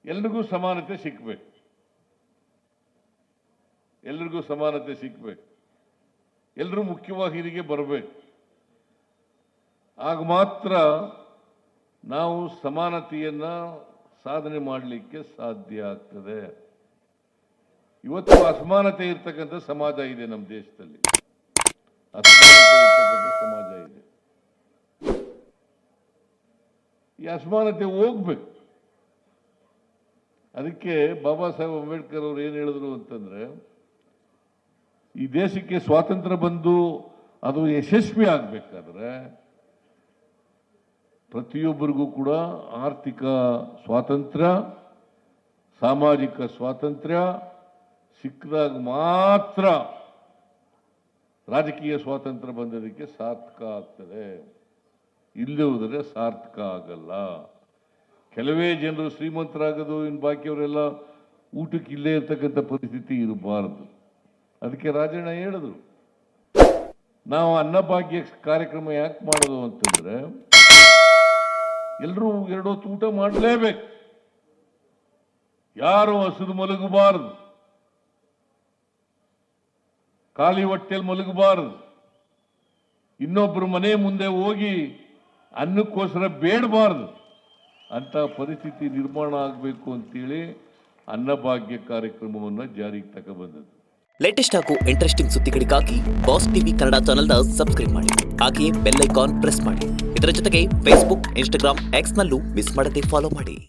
ಎಲ್ರಿಗೂ ಸಮಾನತೆ ಸಿಕ್ಕಬೇಕು, ಎಲ್ರಿಗೂ ಸಮಾನತೆ ಸಿಕ್ಕಬೇಕು, ಎಲ್ಲರೂ ಮುಖ್ಯವಾಹಿನಿಗೆ ಬರಬೇಕು. ಆಗ ಮಾತ್ರ ನಾವು ಸಮಾನತೆಯನ್ನ ಸಾಧನೆ ಮಾಡಲಿಕ್ಕೆ ಸಾಧ್ಯ ಆಗ್ತದೆ. ಇವತ್ತು ಅಸಮಾನತೆ ಇರ್ತಕ್ಕಂಥ ಸಮಾಜ ಇದೆ ನಮ್ಮ ದೇಶದಲ್ಲಿ, ಅಸಮಾನತೆ ಇರ್ತಕ್ಕಂಥ ಸಮಾಜ ಇದೆ. ಈ ಅಸಮಾನತೆ ಹೋಗ್ಬೇಕು. ಅದಕ್ಕೆ ಬಾಬಾ ಸಾಹೇಬ್ ಅಂಬೇಡ್ಕರ್ ಅವರು ಏನು ಹೇಳಿದ್ರು ಅಂತಂದ್ರೆ, ಈ ದೇಶಕ್ಕೆ ಸ್ವಾತಂತ್ರ್ಯ ಬಂದು ಅದು ಯಶಸ್ವಿ ಆಗಬೇಕಾದ್ರೆ ಪ್ರತಿಯೊಬ್ಬರಿಗೂ ಕೂಡ ಆರ್ಥಿಕ ಸ್ವಾತಂತ್ರ್ಯ, ಸಾಮಾಜಿಕ ಸ್ವಾತಂತ್ರ್ಯ ಸಿಕ್ಕಿದಾಗ ಮಾತ್ರ ರಾಜಕೀಯ ಸ್ವಾತಂತ್ರ್ಯ ಬಂದದಕ್ಕೆ ಸಾರ್ಥಕ ಆಗ್ತದೆ. ಇಲ್ಲದೆ ಸಾರ್ಥಕ ಆಗಲ್ಲ. ಕೆಲವೇ ಜನರು ಶ್ರೀಮಂತರಾಗೋದು, ಇನ್ನು ಬಾಕಿಯವರೆಲ್ಲ ಊಟಕ್ಕೆ ಇಲ್ಲೇ ಇರ್ತಕ್ಕಂಥ ಪರಿಸ್ಥಿತಿ ಇರಬಾರದು. ಅದಕ್ಕೆ ರಾಜಣ್ಣ ಹೇಳಿದ್ರು, ನಾವು ಅನ್ನಭಾಗ್ಯ ಕಾರ್ಯಕ್ರಮ ಯಾಕೆ ಮಾಡೋದು ಅಂತಂದ್ರೆ, ಎಲ್ಲರೂ ಎರಡು ಹೊತ್ತು ಊಟ ಮಾಡಲೇಬೇಕು, ಯಾರು ಹಸಿದು ಮಲಗಬಾರದು, ಖಾಲಿ ಹೊಟ್ಟೆಯಲ್ಲಿ ಮಲಗಬಾರದು, ಇನ್ನೊಬ್ಬರು ಮನೆ ಮುಂದೆ ಹೋಗಿ ಅನ್ನಕ್ಕೋಸ್ಕರ ಬೇಡಬಾರದು ಅಂತ ಪರಿಸ್ಥಿತಿ ನಿರ್ಮಾಣ ಆಗಬೇಕು ಅಂತೇಳಿ ಅನ್ನಭಾಗ್ಯ ಕಾರ್ಯಕ್ರಮವನ್ನು ಜಾರಿಗೆ ತಗೊಬಂದದ್ದು. ಲೇಟೆಸ್ಟ್ ಹಾಗೂ ಇಂಟ್ರೆಸ್ಟಿಂಗ್ ಸುದ್ದಿಗಳಿಗಾಗಿ ಬಾಸ್ ಟಿವಿ ಕನ್ನಡ ಚಾನೆಲ್ನ ಸಬ್ಸ್ಕ್ರೈಬ್ ಮಾಡಿ. ಹಾಗೆಯೇ ಬೆಲ್ ಐಕಾನ್ ಪ್ರೆಸ್ ಮಾಡಿ. ಇದರ ಜೊತೆಗೆ ಫೇಸ್ಬುಕ್, ಇನ್ಸ್ಟಾಗ್ರಾಮ್, ಎಕ್ಸ್ನಲ್ಲೂ ಮಿಸ್ ಮಾಡದೆ ಫಾಲೋ ಮಾಡಿ.